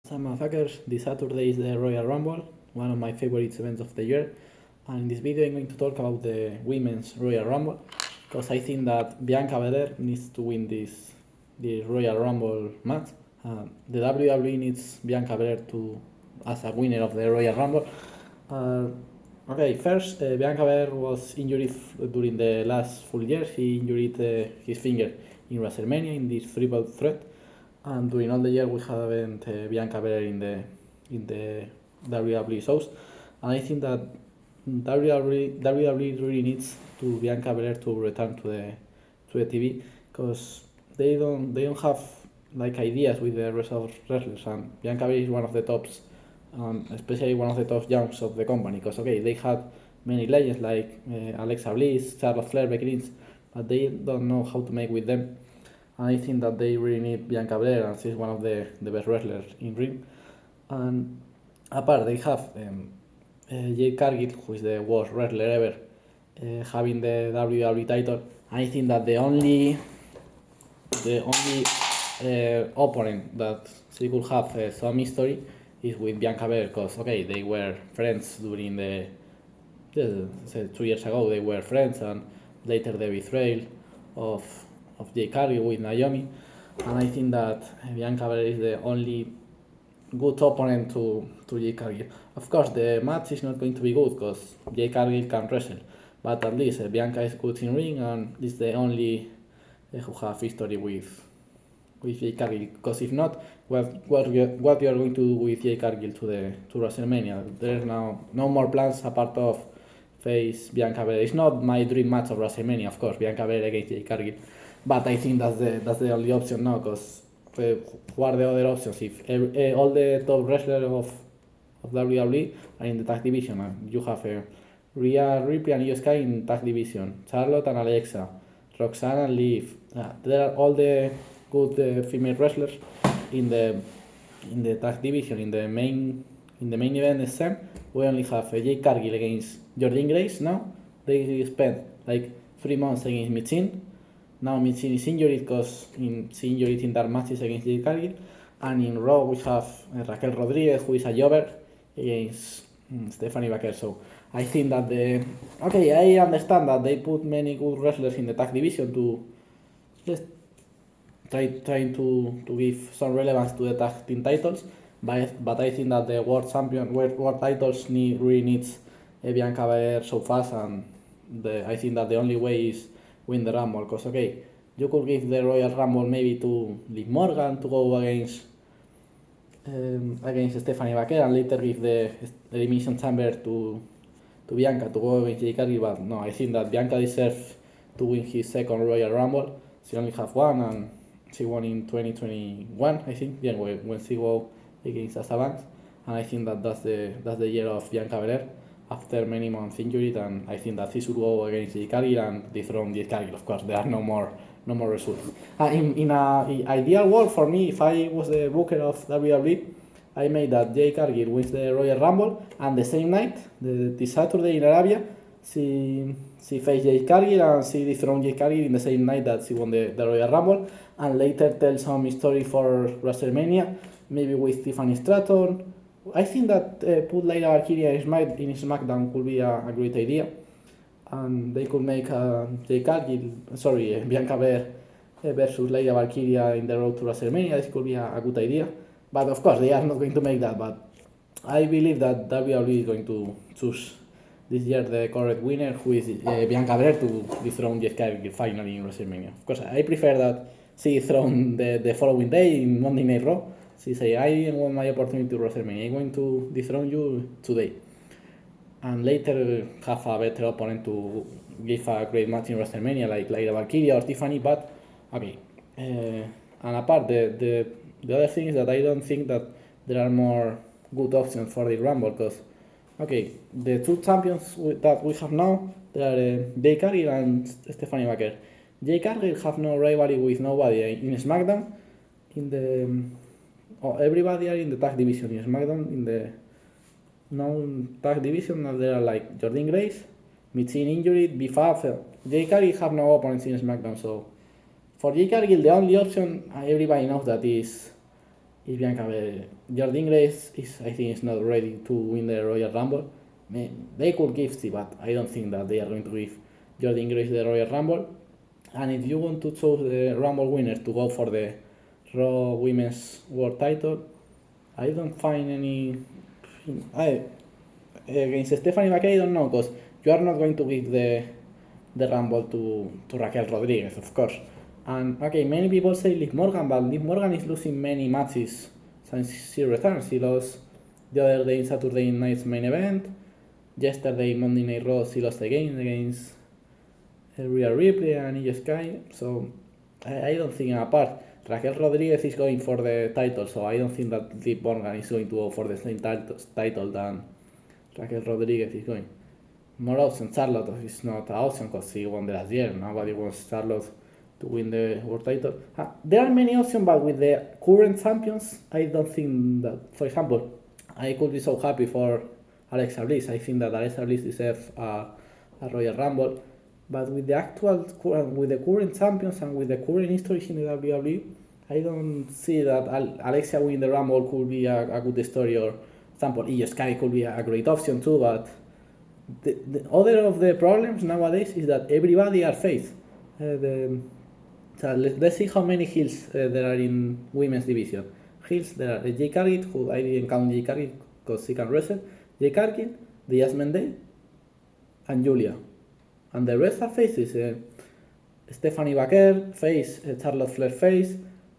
Some motherfuckers, this Saturday is the Royal Rumble, one of my favorite events of the year. And in this video, I'm going to talk about the women's Royal Rumble because I think that Bianca Belair needs to win this Royal Rumble match. The WWE needs Bianca Belair as a winner of the Royal Rumble. First, Bianca Belair was injured during the last full year. She injured his finger in WrestleMania in this triple threat. And during all the year we haven't Bianca Belair in the WWE shows, and I think that WWE really needs to Bianca Belair to return to the TV because they don't have like ideas with the rest of wrestlers, and Bianca Belair is one of the tops, especially one of the top youngs of the company because they had many legends like Alexa Bliss, Charlotte Flair, Becky Lynch, but they don't know how to make with them. And I think that they really need Bianca Belair, and she's one of the best wrestlers in ring. And apart, they have Jade Cargill, who is the worst wrestler ever, having the WWE title. And I think that the only opponent that she could have some history is with Bianca Belair, because they were friends during the 2 years ago. They were friends, and later the betrayal of Jade Cargill with Naomi, and I think that Bianca Belair is the only good opponent to Jade Cargill. Of course, the match is not going to be good because Jade Cargill can wrestle, but at least Bianca is good in ring, and is the only who have history with Jade Cargill. Because if not, what we are going to do with Jade Cargill to WrestleMania? There's no more plans apart of face Bianca Belair. It's not my dream match of WrestleMania, of course, Bianca Belair against Jade Cargill. But I think that's the only option now, because who are the other options? If all the top wrestlers of WWE are in the tag division, and you have Rhea Ripley and Io Sky in tag division, Charlotte and Alexa, Roxanne and Liv. There are all the good female wrestlers in the tag division. In the main event, the same. We only have Jade Cargill against Jordynne Grace now. They spent like 3 months against Michin. Now Michin is injured because she injured in that matches against Jade Cargill. And in Raw we have Raquel Rodriguez, who is a jobber, against Stephanie Baker. So I think that I understand that they put many good wrestlers in the tag division to just trying to give some relevance to the tag team titles. But I think that the world titles really needs Bianca Belair so fast, and I think that the only way is win the Rumble, because you could give the Royal Rumble maybe to Liv Morgan to go against Stephanie Baker, and later give the Elimination Chamber to Bianca to go against Jade Cargill. But no, I think that Bianca deserves to win his second Royal Rumble. She only have one, and she won in 2021, I think, when she go against Sasha Banks. And I think that that's the year of Bianca Belair after many months injured, and I think that he should go against Jade Cargill and dethrone Jade Cargill. Of course, there are no more results. In an ideal world for me, if I was the booker of WWE, I made that Jade Cargill wins the Royal Rumble, and the same night, this Saturday in Arabia, she faced Jade Cargill, and she dethroned Jade Cargill in the same night that she won the Royal Rumble, and later tell some story for WrestleMania, maybe with Tiffany Stratton. I think that put Lyra Valkyria in SmackDown could be a great idea, and they could make Bianca Belair versus Lyra Valkyria in the road to WrestleMania. This could be a good idea, but of course they are not going to make that. But I believe that WWE is going to choose this year the correct winner, who is Bianca Belair, to dethrone Jade Cargill finally in WrestleMania. Of course, I prefer that she dethrone the following day in Monday Night Raw. She say, I want my opportunity to WrestleMania. I'm going to dethrone you today, and later have a better opponent to give a great match in WrestleMania, like Lyra Valkyria or Tiffany. But and apart, the other thing is that I don't think that there are more good options for the Rumble, because the two champions that we have now, there are Jade Cargill and Stephanie Baker. Jade Cargill have no rivalry with nobody in SmackDown. Everybody are in the tag division in SmackDown. In the non-tag division, there are like Jordynne Grace, Michin injured, B5. Jade Cargill have no opponents in SmackDown, so for Jade Cargill the only option everybody knows that is is Bianca Belair. Jordan Grace is, I think, is not ready to win the Royal Rumble. They could give it, but I don't think that they are going to give Jordan Grace the Royal Rumble. And if you want to choose the Rumble winner to go for the Raw Women's World Title, I don't find any. Against Stephanie McKay, I don't know, because you are not going to give the Rumble to Raquel Rodriguez, of course. And okay, many people say Liv Morgan, but Liv Morgan is losing many matches since she returned. She lost the other day in Saturday night's main event. Yesterday, Monday Night Raw, she lost again against Rhea Ripley and Io Sky. So I don't think, apart, Raquel Rodriguez is going for the title, so I don't think that Liv Morgan is going to go for the same title than Raquel Rodriguez is going. More options, Charlotte is not an option because she won the last year. Nobody wants Charlotte to win the world title. There are many options, but with the current champions, I don't think that, for example, I could be so happy for Alexa Bliss. I think that Alexa Bliss deserves a Royal Rumble. But with with the current champions and with the current history in the WWE, I don't see that Alexa winning the Rumble could be a good story. Or, for example, Io Sky could be a great option too. But the other of the problems nowadays is that everybody are face. So let's see how many heels there are in women's division. Heels, there are Jay Cargill, who I didn't count Jay Cargill because she can wrestle. Jay Cargill, the Jasmine Day, and Julia. And the rest are faces. Stephanie Baker, face, Charlotte Flair, face,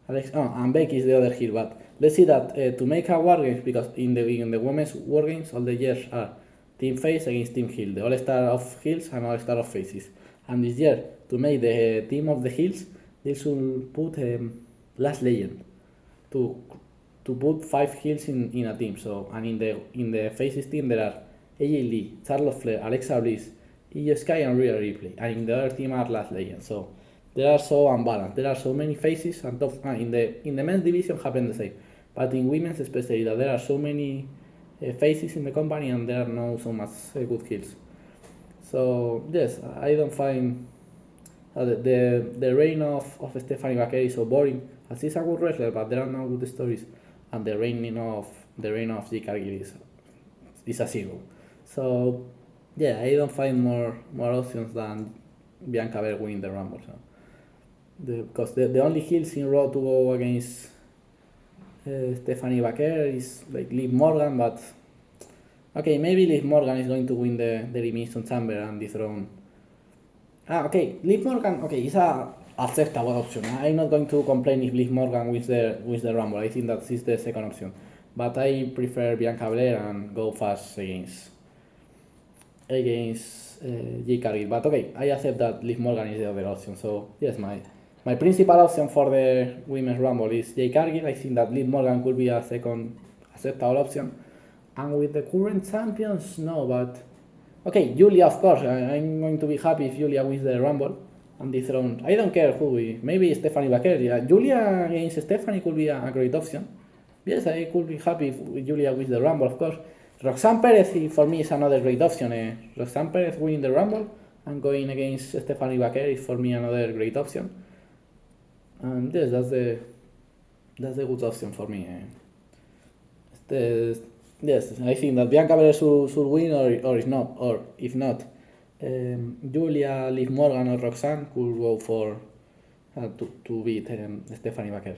and Becky is the other heel. But let's see that to make a war games, because in the women's war games, all the years are team face against team heel, the all-star of heels and all-star of faces. And this year, to make the team of the heels, they should put Last Legend to put 5 heels in a team. So, and in the faces team there are AJ Lee, Charlotte Flair, Alexa Bliss, Io Sky and Rhea Ripley, and in the other team are Last Legend. So they are so unbalanced. There are so many faces, and in the men's division happen the same, but in women's especially, that there are so many faces in the company and there are no so much good heels. So yes, I don't find the reign of Stephanie Baker is so boring. As she's a good wrestler, but there are no good stories, and the reign of Jay Cargill is a zero. So yeah, I don't find more options than Bianca Belair winning the Rumble. So because the only heels in Raw to go against Stephanie Baker is like Liv Morgan, but okay, maybe Liv Morgan is going to win the Elimination Chamber and dethrone. Okay, Liv Morgan, okay, it's a acceptable option. I'm not going to complain if Liv Morgan wins the Rumble. I think that is the second option, but I prefer Bianca Belair and go fast against Jay Cargill. But okay, I accept that Liv Morgan is the other option. So yes, my principal option for the Women's Rumble is Jay Cargill. I think that Liv Morgan could be a second acceptable option. And with the current champions, no, but okay, Julia, of course. I'm going to be happy if Julia wins the Rumble and dethrone. I don't care who. Maybe Stephanie Baker. Yeah, Julia against Stephanie could be a great option. Yes, I could be happy if Julia wins the Rumble, of course. Roxanne Perez, for me, is another great option. Roxanne Perez winning the Rumble and going against Stephanie Baker is for me another great option. And yes, that's the good option for me. Yes, I think that Bianca Belair should win, or if not, Julia, Liv Morgan, or Roxanne could go for to beat Stephanie Baker.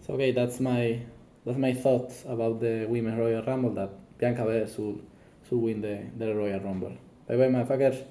So okay, that's my thoughts about the Women's Royal Rumble. That Bianca Belair should win the Royal Rumble. Bye bye, motherfuckers.